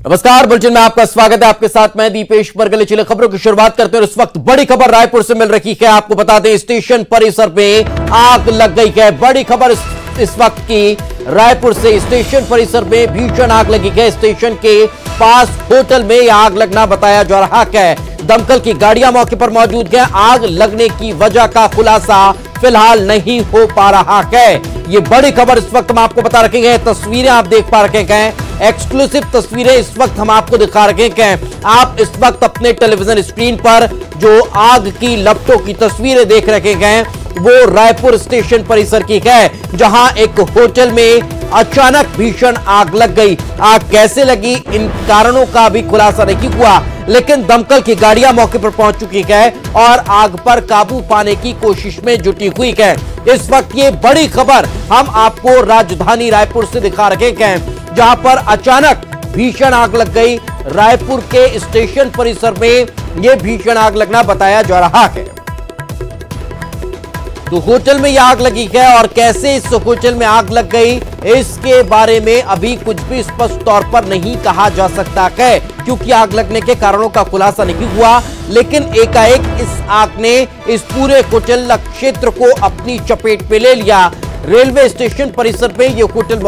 नमस्कार, बुलेटिन में आपका स्वागत है। आपके साथ मैं दीपेश बरगले। चले खबरों की शुरुआत करते हैं। इस वक्त बड़ी खबर रायपुर से मिल रही है। आपको बता दें, स्टेशन परिसर में आग लग गई है। बड़ी खबर इस वक्त की रायपुर से, स्टेशन परिसर में भीषण आग लगी है। स्टेशन के पास होटल में यह आग लगना बताया जा रहा है। दमकल की गाड़ियां मौके पर मौजूद है। आग लगने की वजह का खुलासा फिलहाल नहीं हो पा रहा है। ये बड़ी खबर इस वक्त हम आपको बता रखे हैं। तस्वीरें आप देख पा रखे हैं, एक्सक्लूसिव तस्वीरें इस वक्त हम आपको दिखा रखे हैं। आप इस वक्त अपने टेलीविजन स्क्रीन पर जो आग की लपटों की तस्वीरें देख रखे हैं वो रायपुर स्टेशन परिसर की है, जहां एक होटल में अचानक भीषण आग लग गई। आग कैसे लगी, इन कारणों का भी खुलासा नहीं हुआ, लेकिन दमकल की गाड़ियां मौके पर पहुंच चुकी है और आग पर काबू पाने की कोशिश में जुटी हुई है। इस वक्त ये बड़ी खबर हम आपको राजधानी रायपुर से दिखा रहे हैं, जहां पर अचानक भीषण आग लग गई। रायपुर के स्टेशन परिसर में यह भीषण आग लगना बताया जा रहा है। तो होटल में यह आग लगी है और कैसे इस होटल में आग लग गई, इसके बारे में अभी कुछ भी स्पष्ट तौर पर नहीं कहा जा सकता है, क्योंकि आग लगने के कारणों का खुलासा नहीं हुआ। लेकिन एकाएक इस आग ने इस पूरे होटल क्षेत्र को अपनी चपेट में ले लिया। रेलवे स्टेशन परिसर में यह होटल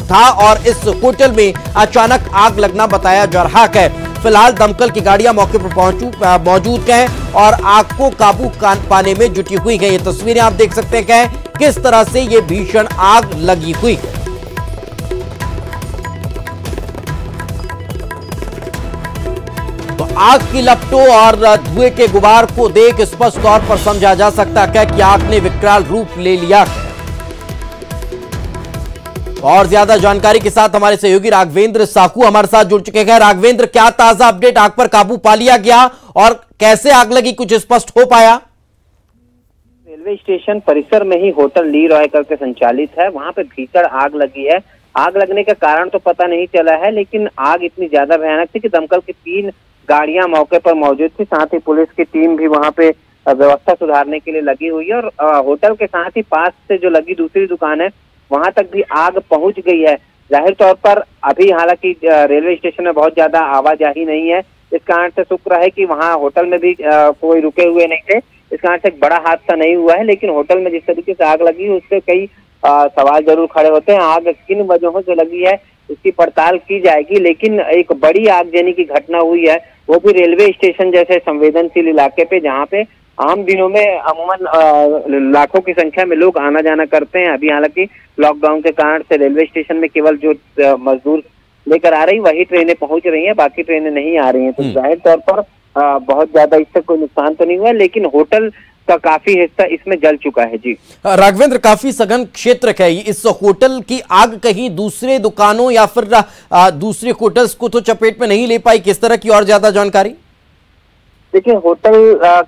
था और इस होटल में अचानक आग लगना बताया जा रहा है। फिलहाल दमकल की गाड़ियां मौके पर मौजूद हैं और आग को काबू पाने में जुटी हुई है। ये तस्वीरें आप देख सकते हैं किस तरह से ये भीषण आग लगी हुई है। तो आग की लपटों और धुएं के गुबार को देख स्पष्ट तौर पर समझा जा सकता है कि आग ने विकराल रूप ले लिया है। और ज्यादा जानकारी के साथ हमारे सहयोगी राघवेंद्र साकू हमारे साथ जुड़ चुके हैं। राघवेंद्र, क्या ताजा अपडेट, आग पर काबू पा लिया गया और कैसे आग लगी, कुछ स्पष्ट हो पाया? रेलवे स्टेशन परिसर में ही होटल ली रॉय करके संचालित है, वहां पे भीषण आग लगी है। आग लगने का कारण तो पता नहीं चला है, लेकिन आग इतनी ज्यादा भयानक थी कि दमकल की 3 गाड़ियां मौके पर मौजूद थी। साथ ही पुलिस की टीम भी वहां पे व्यवस्था सुधारने के लिए लगी हुई है और होटल के साथ ही पास से जो लगी दूसरी दुकान है वहां तक भी आग पहुंच गई है। जाहिर तौर पर अभी हालांकि रेलवे स्टेशन में बहुत ज्यादा आवाजाही नहीं है, इस कारण से शुक्र है कि वहां होटल में भी कोई रुके हुए नहीं थे, इस कारण से एक बड़ा हादसा नहीं हुआ है। लेकिन होटल में जिस तरीके से आग लगी उससे कई सवाल जरूर खड़े होते हैं। आग किन वजहों से लगी है इसकी पड़ताल की जाएगी, लेकिन एक बड़ी आगजनी की घटना हुई है, वो भी रेलवे स्टेशन जैसे संवेदनशील इलाके पे, जहाँ पे आम दिनों में अमूमन लाखों की संख्या में लोग आना जाना करते हैं। अभी हालांकि लॉकडाउन के कारण से रेलवे स्टेशन में केवल जो मजदूर लेकर आ रही वही ट्रेनें पहुंच रही हैं, बाकी ट्रेनें नहीं आ रही हैं। तो जाहिर तौर पर बहुत ज्यादा इससे कोई नुकसान तो नहीं हुआ, लेकिन होटल का काफी हिस्सा इसमें जल चुका है। जी राघवेंद्र, काफी सघन क्षेत्र है इस होटल की। आग कहीं दूसरे दुकानों या फिर दूसरे होटल्स को तो चपेट में नहीं ले पाई, किस तरह की और ज्यादा जानकारी? देखिए, होटल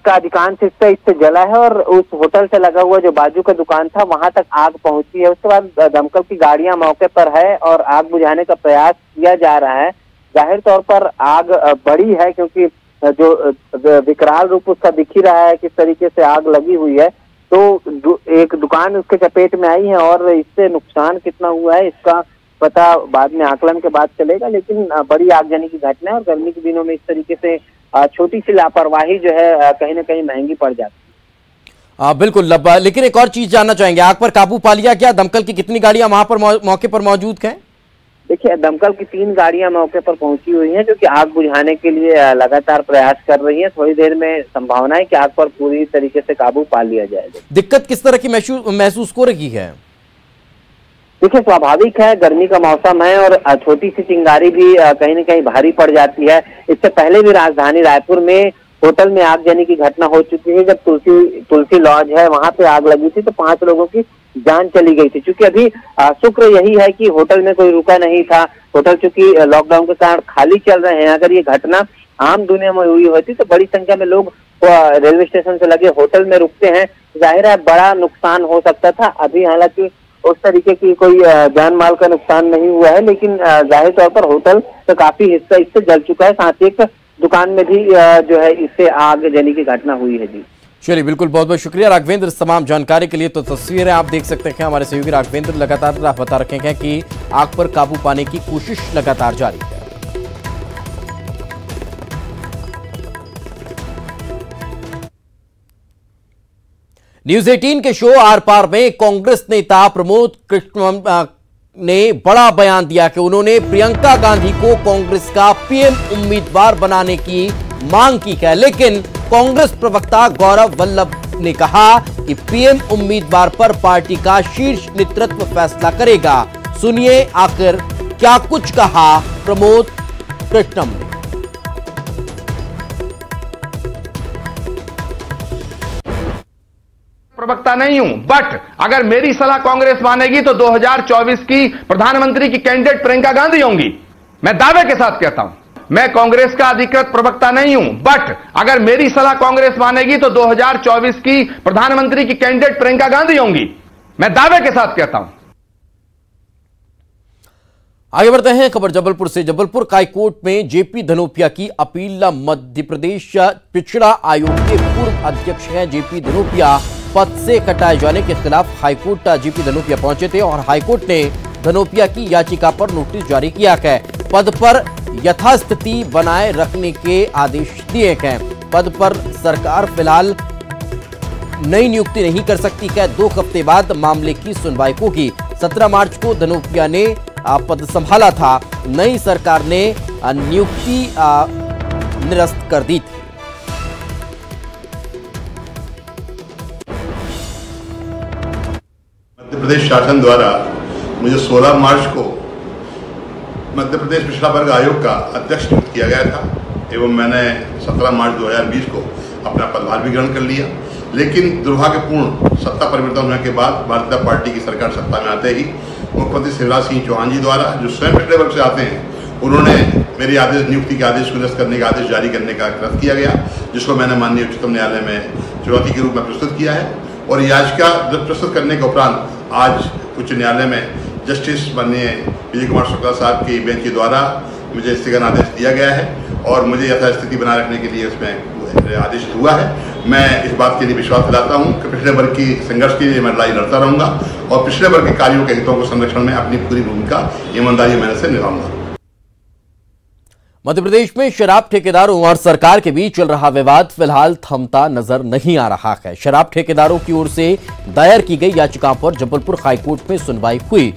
का अधिकांश हिस्सा इससे जला है और उस होटल से लगा हुआ जो बाजू का दुकान था वहां तक आग पहुंची है। उसके बाद दमकल की गाड़ियां मौके पर है और आग बुझाने का प्रयास किया जा रहा है। जाहिर तौर पर आग बड़ी है, क्योंकि जो विकराल रूप उसका दिख ही रहा है किस तरीके से आग लगी हुई है। तो एक दुकान उसके चपेट में आई है और इससे नुकसान कितना हुआ है इसका पता बाद में आकलन के बाद चलेगा, लेकिन बड़ी आगजनी की घटना है और गर्मी के दिनों में इस तरीके से छोटी सी लापरवाही जो है कहीं ना कहीं महंगी पड़ जाती है। बिल्कुल। लेकिन एक और चीज जानना चाहेंगे, आग पर काबू पा लिया क्या? दमकल की कितनी गाड़ियां वहां पर मौके पर मौजूद हैं? देखिए, दमकल की 3 गाड़ियां मौके पर पहुंची हुई हैं, जो कि आग बुझाने के लिए लगातार प्रयास कर रही हैं। थोड़ी देर में संभावना है कि आग पर पूरी तरीके से काबू पा लिया जाएगा। दिक्कत किस तरह की महसूस हो रही है? देखिए, स्वाभाविक है, गर्मी का मौसम है और छोटी सी चिंगारी भी कहीं न कहीं भारी पड़ जाती है। इससे पहले भी राजधानी रायपुर में होटल में आगजनी की घटना हो चुकी है। जब तुलसी लॉज है वहां पे आग लगी थी तो 5 लोगों की जान चली गई थी। चूंकि अभी शुक्र यही है कि होटल में कोई रुका नहीं था, होटल चूंकि लॉकडाउन के कारण खाली चल रहे हैं। अगर ये घटना आम दुनिया में हुई होती तो बड़ी संख्या में लोग रेलवे स्टेशन से लगे होटल में रुकते हैं, जाहिर है बड़ा नुकसान हो सकता था। अभी हालांकि उस तरीके की कोई जान माल का नुकसान नहीं हुआ है, लेकिन जाहिर तौर पर होटल का काफी हिस्सा इससे जल चुका है। साथ ही एक दुकान में भी जो है इससे आगजनी की घटना हुई है। जी चलिए, बिल्कुल, बहुत बहुत शुक्रिया राघवेंद्र तमाम जानकारी के लिए। तो तस्वीरें आप देख सकते हैं, हमारे सहयोगी राघवेंद्र लगातार बता रखे हैं कि आग पर काबू पाने की कोशिश लगातार जारी है। न्यूज 18 के शो आर पार में कांग्रेस नेता प्रमोद कृष्ण ने बड़ा बयान दिया कि उन्होंने प्रियंका गांधी को कांग्रेस का पीएम उम्मीदवार बनाने की मांग की है, लेकिन कांग्रेस प्रवक्ता गौरव वल्लभ ने कहा कि पीएम उम्मीदवार पर पार्टी का शीर्ष नेतृत्व फैसला करेगा। सुनिए आखिर क्या कुछ कहा प्रमोद कृष्णम ने। प्रवक्ता नहीं हूं, बट अगर मेरी सलाह कांग्रेस मानेगी तो 2024 की प्रधानमंत्री की कैंडिडेट प्रियंका गांधी होंगी। मैं दावे के साथ कहता हूं, मैं कांग्रेस का अधिकृत प्रवक्ता नहीं हूं, बट अगर मेरी सलाह कांग्रेस मानेगी तो 2024 की प्रधानमंत्री की कैंडिडेट प्रियंका गांधी होंगी। मैं दावे के साथ कहता हूं। आगे बढ़ते हैं खबर जबलपुर से। जबलपुर हाईकोर्ट में जेपी धनोपिया की अपील। मध्य प्रदेश पिछड़ा आयोग के पूर्व अध्यक्ष हैं जेपी धनोपिया पद से हटाए जाने के खिलाफ हाईकोर्ट जेपी धनोपिया पहुंचे थे और हाईकोर्ट ने धनोपिया की याचिका पर नोटिस जारी किया है। पद पर यथास्थिति बनाए रखने के आदेश दिए गए। पद पर सरकार फिलहाल नई नियुक्ति नहीं कर सकती है। 2 हफ्ते बाद मामले की सुनवाई होगी। 17 मार्च को धनोपिया ने पद संभाला था। नई सरकार ने नियुक्ति निरस्त कर दी थी। मध्य प्रदेश शासन द्वारा मुझे 16 मार्च को मध्य प्रदेश पिछड़ा वर्ग आयोग का अध्यक्ष नियुक्त किया गया था एवं मैंने 17 मार्च 2020 को अपना पदभार भी ग्रहण कर लिया। लेकिन दुर्भाग्यपूर्ण सत्ता परिवर्तन होने के बाद भारतीय जनता पार्टी की सरकार सत्ता में आते ही मुख्यमंत्री शिवराज सिंह चौहान जी द्वारा, जो स्वयं पिछड़े वर्ग से आते हैं, उन्होंने मेरी नियुक्ति के आदेश को निरस्त करने का आदेश जारी करने का रद्द किया गया, जिसको मैंने माननीय उच्चतम न्यायालय में चुनौती के रूप में प्रस्तुत किया है। और याचिका प्रस्तुत करने के उपरांत आज उच्च न्यायालय में जस्टिस माननीय विजय कुमार शुक्ला साहब की बेंच के द्वारा मुझे स्थगन आदेश दिया गया है और मुझे यथास्थिति बनाए रखने के लिए उसमें आदेश हुआ है। मैं इस बात के लिए विश्वास दिलाता हूं कि पिछड़े वर्ग की संघर्ष के लिए मैं लड़ाई लड़ता रहूंगा और पिछड़े वर्ग के कार्यों के हितों को संरक्षण में अपनी पूरी भूमिका ईमानदारी मेहनत से निभाऊंगा। मध्य प्रदेश में शराब ठेकेदारों और सरकार के बीच चल रहा विवाद फिलहाल थमता नजर नहीं आ रहा है। शराब ठेकेदारों की ओर से दायर की गई याचिका पर जबलपुर हाईकोर्ट में सुनवाई हुई।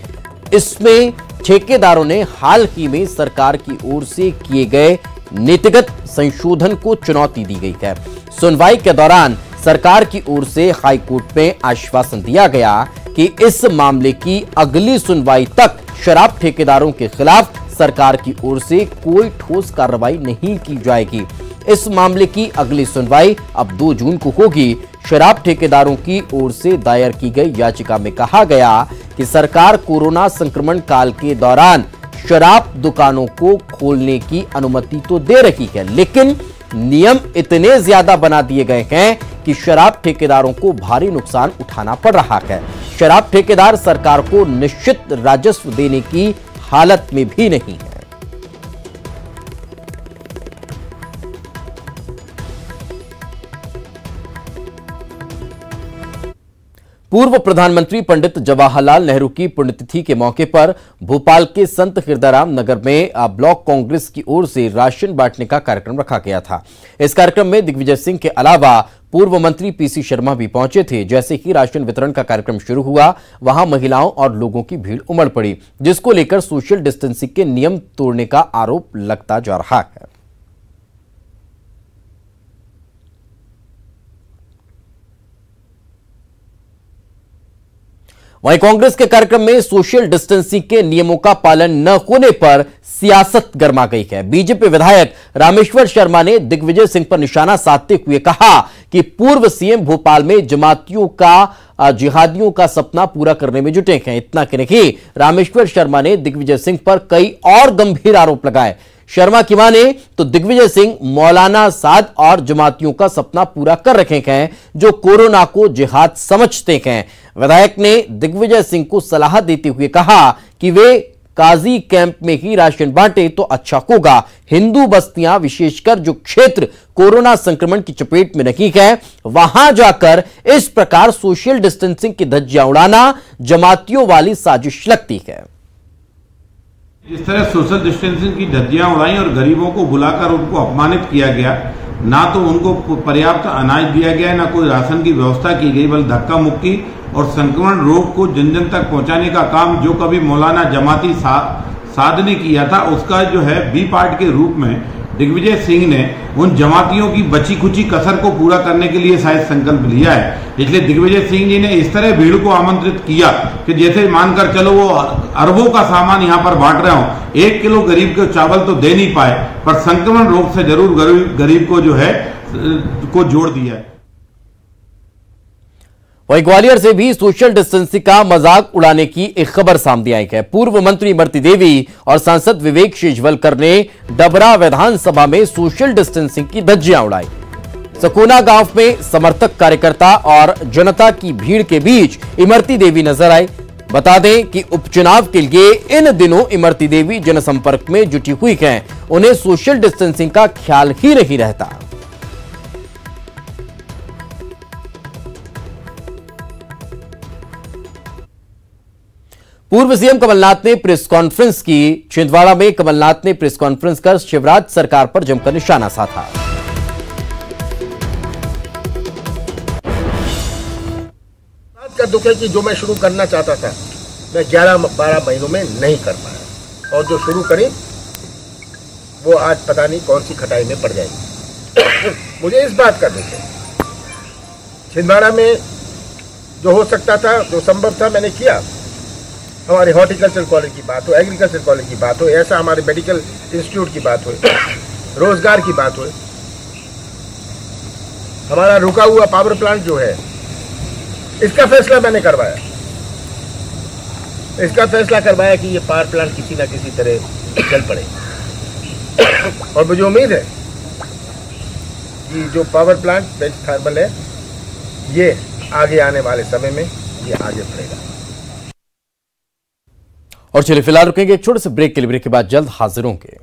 इसमें ठेकेदारों ने हाल ही में सरकार की ओर से किए गए नीतिगत संशोधन को चुनौती दी गई है। सुनवाई के दौरान सरकार की ओर से हाईकोर्ट में आश्वासन दिया गया कि इस मामले की अगली सुनवाई तक शराब ठेकेदारों के खिलाफ सरकार की ओर से कोई ठोस कार्रवाई नहीं की जाएगी। इस मामले की अगली सुनवाई अब 2 जून को होगी। शराब ठेकेदारों की ओर से दायर की गई याचिका में कहा गया कि सरकार कोरोना संक्रमण काल के दौरान शराब दुकानों को खोलने की अनुमति तो दे रही है, लेकिन नियम इतने ज्यादा बना दिए गए हैं कि शराब ठेकेदारों को भारी नुकसान उठाना पड़ रहा है। शराब ठेकेदार सरकार को निश्चित राजस्व देने की हालत में भी नहीं है। पूर्व प्रधानमंत्री पंडित जवाहरलाल नेहरू की पुण्यतिथि के मौके पर भोपाल के संत हिरदाराम नगर में ब्लॉक कांग्रेस की ओर से राशन बांटने का कार्यक्रम रखा गया था। इस कार्यक्रम में दिग्विजय सिंह के अलावा पूर्व मंत्री पीसी शर्मा भी पहुंचे थे। जैसे ही राशन वितरण का कार्यक्रम शुरू हुआ, वहां महिलाओं और लोगों की भीड़ उमड़ पड़ी, जिसको लेकर सोशल डिस्टेंसिंग के नियम तोड़ने का आरोप लगता जा रहा है। वहीं कांग्रेस के कार्यक्रम में सोशल डिस्टेंसिंग के नियमों का पालन न होने पर सियासत गर्मा गई है। बीजेपी विधायक रामेश्वर शर्मा ने दिग्विजय सिंह पर निशाना साधते हुए कहा कि पूर्व सीएम भोपाल में जमातियों का जिहादियों का सपना पूरा करने में जुटे हैं। इतना कि नहीं, रामेश्वर शर्मा ने दिग्विजय सिंह पर कई और गंभीर आरोप लगाए। शर्मा की माने तो दिग्विजय सिंह मौलाना साद और जमातियों का सपना पूरा कर रखे हैं, जो कोरोना को जिहाद समझते हैं। विधायक ने दिग्विजय सिंह को सलाह देते हुए कहा कि वे काजी कैंप में ही राशन बांटे तो अच्छा होगा। हिंदू बस्तियां, विशेषकर जो क्षेत्र कोरोना संक्रमण की चपेट में नहीं है, वहां जाकर इस प्रकार सोशल डिस्टेंसिंग की धज्जियां उड़ाना जमातियों वाली साजिश लगती है। इस तरह सोशल डिस्टेंसिंग की धज्जियां उड़ाई और गरीबों को बुलाकर उनको अपमानित किया गया, ना तो उनको पर्याप्त अनाज दिया गया, ना कोई राशन की व्यवस्था की गई, बल्कि धक्का मुक्की और संक्रमण रोग को जन जन तक पहुंचाने का काम जो कभी मौलाना जमाती साध ने किया था, उसका जो है बी पार्ट के रूप में दिग्विजय सिंह ने उन जमातियों की बची खुची कसर को पूरा करने के लिए शायद संकल्प लिया है। इसलिए दिग्विजय सिंह जी ने इस तरह भीड़ को आमंत्रित किया कि जैसे मानकर चलो वो अरबों का सामान यहाँ पर बांट रहे हो, 1 किलो गरीब को चावल तो दे नहीं पाए, पर संक्रमण रोग से जरूर गरीब को जो है को जोड़ दिया है। वहीं ग्वालियर से भी सोशल डिस्टेंसिंग का मजाक उड़ाने की एक खबर सामने आई है। पूर्व मंत्री इमरती देवी और सांसद विवेक शेजवलकर ने डबरा विधानसभा में सोशल डिस्टेंसिंग की धज्जियां उड़ाई। सकोना गांव में समर्थक, कार्यकर्ता और जनता की भीड़ के बीच इमरती देवी नजर आई। बता दें कि उपचुनाव के लिए इन दिनों इमरती देवी जनसंपर्क में जुटी हुई हैं। उन्हें सोशल डिस्टेंसिंग का ख्याल ही नहीं रहता। पूर्व सीएम कमलनाथ ने प्रेस कॉन्फ्रेंस की। छिंदवाड़ा में कमलनाथ ने प्रेस कॉन्फ्रेंस कर शिवराज सरकार पर जमकर निशाना साधा। बात का दुख है कि जो मैं शुरू करना चाहता था मैं 11-12 महीनों में नहीं कर पाया, और जो शुरू करी वो आज पता नहीं कौन सी खटाई में पड़ जाएगी। मुझे इस बात का दुख है, छिंदवाड़ा में जो हो सकता था, जो संभव था, मैंने किया। हमारे हॉर्टिकल्चर कॉलेज की बात हो, एग्रीकल्चर कॉलेज की बात हो, ऐसा हमारे मेडिकल इंस्टीट्यूट की बात हो, रोजगार की बात हो, हमारा रुका हुआ पावर प्लांट जो है, इसका फैसला मैंने करवाया। इसका फैसला करवाया कि ये पावर प्लांट किसी ना किसी तरह चल पड़े, और मुझे उम्मीद है कि जो पावर प्लांट बेंच थर्मल है, ये आगे आने वाले समय में ये आगे बढ़ेगा। और चलिए फिलहाल रुकेंगे एक छोटे से ब्रेक के लिए। ब्रेक के बाद जल्द हाजिर होंगे।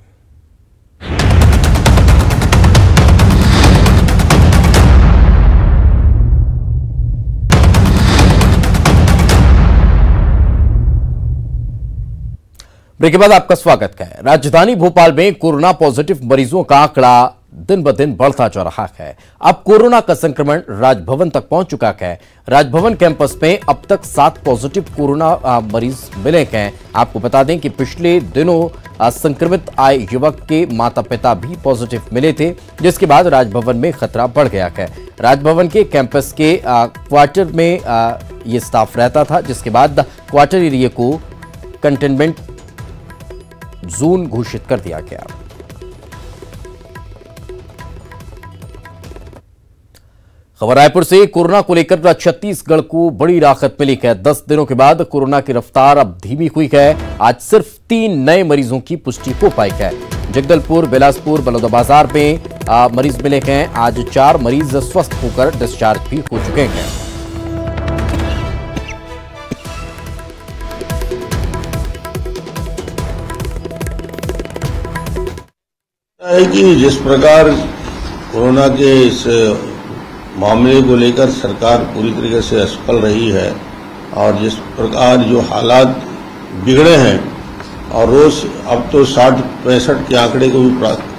ब्रेक के बाद आपका स्वागत है। राजधानी भोपाल में कोरोना पॉजिटिव मरीजों का आंकड़ा दिन ब दिन बढ़ता जा रहा है। अब कोरोना का संक्रमण राजभवन तक पहुंच चुका है। राजभवन कैंपस में अब तक 7 पॉजिटिव कोरोना मरीज मिले हैं। आपको बता दें कि पिछले दिनों संक्रमित आए युवक के माता पिता भी पॉजिटिव मिले थे, जिसके बाद राजभवन में खतरा बढ़ गया है। राजभवन के कैंपस के क्वार्टर में ये स्टाफ रहता था, जिसके बाद क्वार्टर एरिया को कंटेनमेंट जोन घोषित कर दिया गया। खबर रायपुर से। कोरोना को लेकर छत्तीसगढ़ को बड़ी राहत मिली है। 10 दिनों के बाद कोरोना की रफ्तार अब धीमी हुई है। आज सिर्फ 3 नए मरीजों की पुष्टि हो पाई है। जगदलपुर, बिलासपुर, बलौदाबाजार में मरीज मिले हैं। आज 4 मरीज स्वस्थ होकर डिस्चार्ज भी हो चुके हैं। है कि जिस प्रकार कोरोना के इस मामले को लेकर सरकार पूरी तरीके से असफल रही है, और जिस प्रकार जो हालात बिगड़े हैं, और रोज अब तो 60-65 के आंकड़े को भी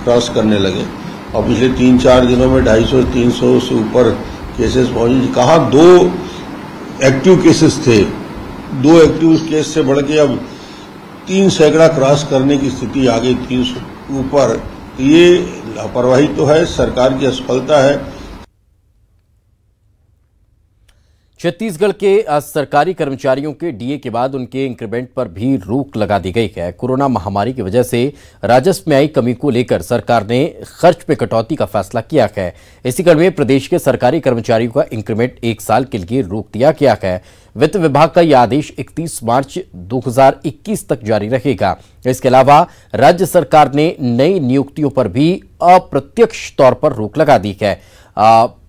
क्रॉस करने लगे, और पिछले 3-4 दिनों में 250-300 से ऊपर केसेस पहुंचे। कहाँ 2 एक्टिव केसेस थे, 2 एक्टिव केस से बढ़ के अब 3 सैकड़ा क्रॉस करने की स्थिति आ गई, 300 ऊपर। ये लापरवाही तो है, सरकार की असफलता है। छत्तीसगढ़ के सरकारी कर्मचारियों के डीए के बाद उनके इंक्रीमेंट पर भी रोक लगा दी गई है। कोरोना महामारी की वजह से राजस्व में आई कमी को लेकर सरकार ने खर्च पे कटौती का फैसला किया है। इसी क्रम में प्रदेश के सरकारी कर्मचारियों का इंक्रीमेंट 1 साल के लिए रोक दिया गया है। वित्त विभाग का यह आदेश 31 मार्च 2021 तक जारी रहेगा। इसके अलावा राज्य सरकार ने नई नियुक्तियों पर भी अप्रत्यक्ष तौर पर रोक लगा दी है।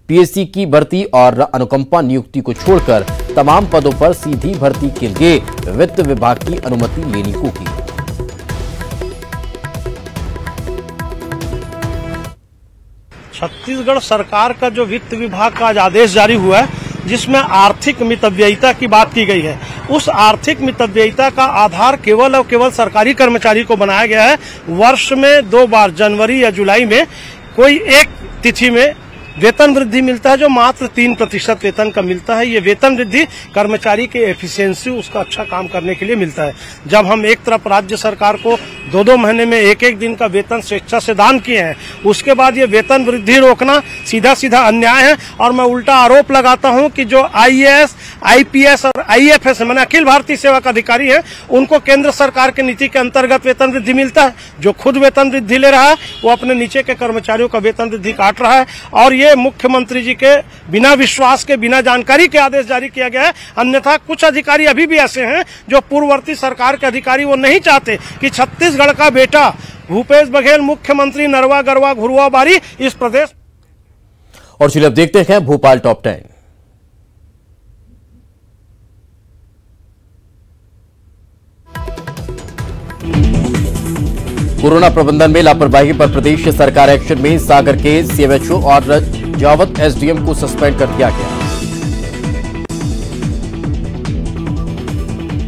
पीएससी की भर्ती और अनुकंपा नियुक्ति को छोड़कर तमाम पदों पर सीधी भर्ती के लिए वित्त विभाग की अनुमति लेनी होगी। छत्तीसगढ़ सरकार का जो वित्त विभाग का आज आदेश जारी हुआ है, जिसमें आर्थिक मितव्ययिता की बात की गई है। उस आर्थिक मितव्ययिता का आधार केवल और केवल सरकारी कर्मचारी को बनाया गया है। वर्ष में 2 बार, जनवरी या जुलाई में, कोई एक तिथि में वेतन वृद्धि मिलता है जो मात्र 3% वेतन का मिलता है। ये वेतन वृद्धि कर्मचारी के एफिशिएंसी, उसका अच्छा काम करने के लिए मिलता है। जब हम एक तरफ राज्य सरकार को 2-2 महीने में 1-1 दिन का वेतन स्वेच्छा से दान किए हैं, उसके बाद ये वेतन वृद्धि रोकना सीधा सीधा अन्याय है। और मैं उल्टा आरोप लगाता हूं कि जो IAS, IPS और IFS मैंने अखिल भारतीय सेवक अधिकारी हैं, उनको केंद्र सरकार के नीति के अंतर्गत वेतन वृद्धि मिलता है। जो खुद वेतन वृद्धि ले रहा है वो अपने नीचे के कर्मचारियों का वेतन वृद्धि काट रहा है। और ये मुख्यमंत्री जी के बिना विश्वास के, बिना जानकारी के आदेश जारी किया गया है। अन्यथा कुछ अधिकारी अभी भी ऐसे हैं जो पूर्ववर्ती सरकार के अधिकारी, वो नहीं चाहते कि छत्तीसगढ़ का बेटा भूपेश बघेल मुख्यमंत्री नरवा गरवा घुरवा बारी इस प्रदेश। और चलिए अब देखते हैं भोपाल टॉप 10। कोरोना प्रबंधन में लापरवाही पर प्रदेश सरकार एक्शन में। सागर के CMHO और जावत SDM को सस्पेंड कर दिया गया।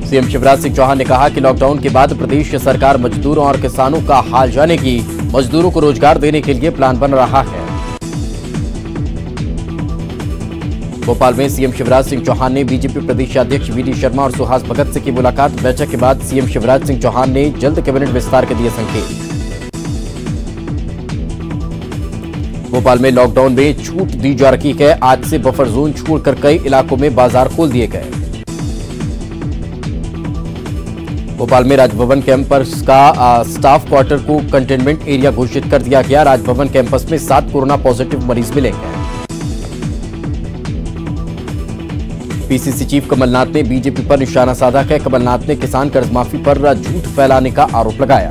सीएम शिवराज सिंह चौहान ने कहा कि लॉकडाउन के बाद प्रदेश सरकार मजदूरों और किसानों का हाल जानेगी। मजदूरों को रोजगार देने के लिए प्लान बन रहा है। भोपाल में सीएम शिवराज सिंह चौहान ने बीजेपी प्रदेश अध्यक्ष VD शर्मा और सुहास भगत से की मुलाकात। बैठक के बाद सीएम शिवराज सिंह चौहान ने जल्द कैबिनेट विस्तार के दिए संकेत। भोपाल में लॉकडाउन में छूट दी जा रही है। आज से बफर जोन छोड़कर कई इलाकों में बाजार खोल दिए गए। भोपाल में राजभवन कैंपस का स्टाफ क्वार्टर को कंटेनमेंट एरिया घोषित कर दिया गया। राजभवन कैंपस में 7 कोरोना पॉजिटिव मरीज मिलेंगे। PCC चीफ कमलनाथ ने बीजेपी पर निशाना साधा है। कमलनाथ ने किसान कर्ज माफी पर झूठ फैलाने का आरोप लगाया।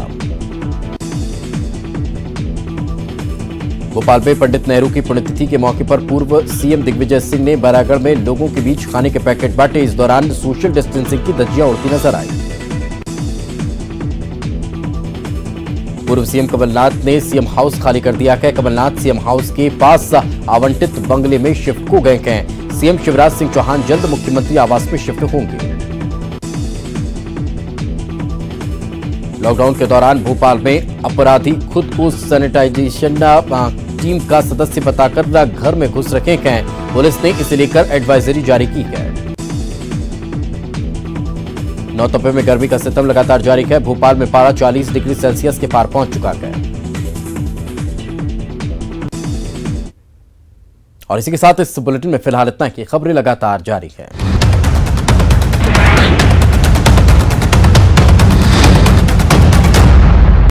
भोपाल में पंडित नेहरू की पुण्यतिथि के मौके पर पूर्व सीएम दिग्विजय सिंह ने बैरागढ़ में लोगों के बीच खाने के पैकेट बांटे। इस दौरान सोशल डिस्टेंसिंग की धज्जियां उड़ती नजर आई। पूर्व सीएम कमलनाथ ने सीएम हाउस खाली कर दिया है। कमलनाथ सीएम हाउस के पास आवंटित बंगले में शिफ्ट हो गए हैं। सीएम शिवराज सिंह चौहान जल्द मुख्यमंत्री आवास में शिफ्ट होंगे। लॉकडाउन के दौरान भोपाल में अपराधी खुद को सैनिटाइजेशन टीम का सदस्य बताकर घर में घुस रखे हैं। पुलिस ने इसे लेकर एडवाइजरी जारी की है। नौतपे में गर्मी का सितम लगातार जारी है। भोपाल में पारा 40 डिग्री सेल्सियस के पार पहुंच चुका है। और इसी के साथ इस बुलेटिन में फिलहाल इतना ही। खबरें लगातार जारी है।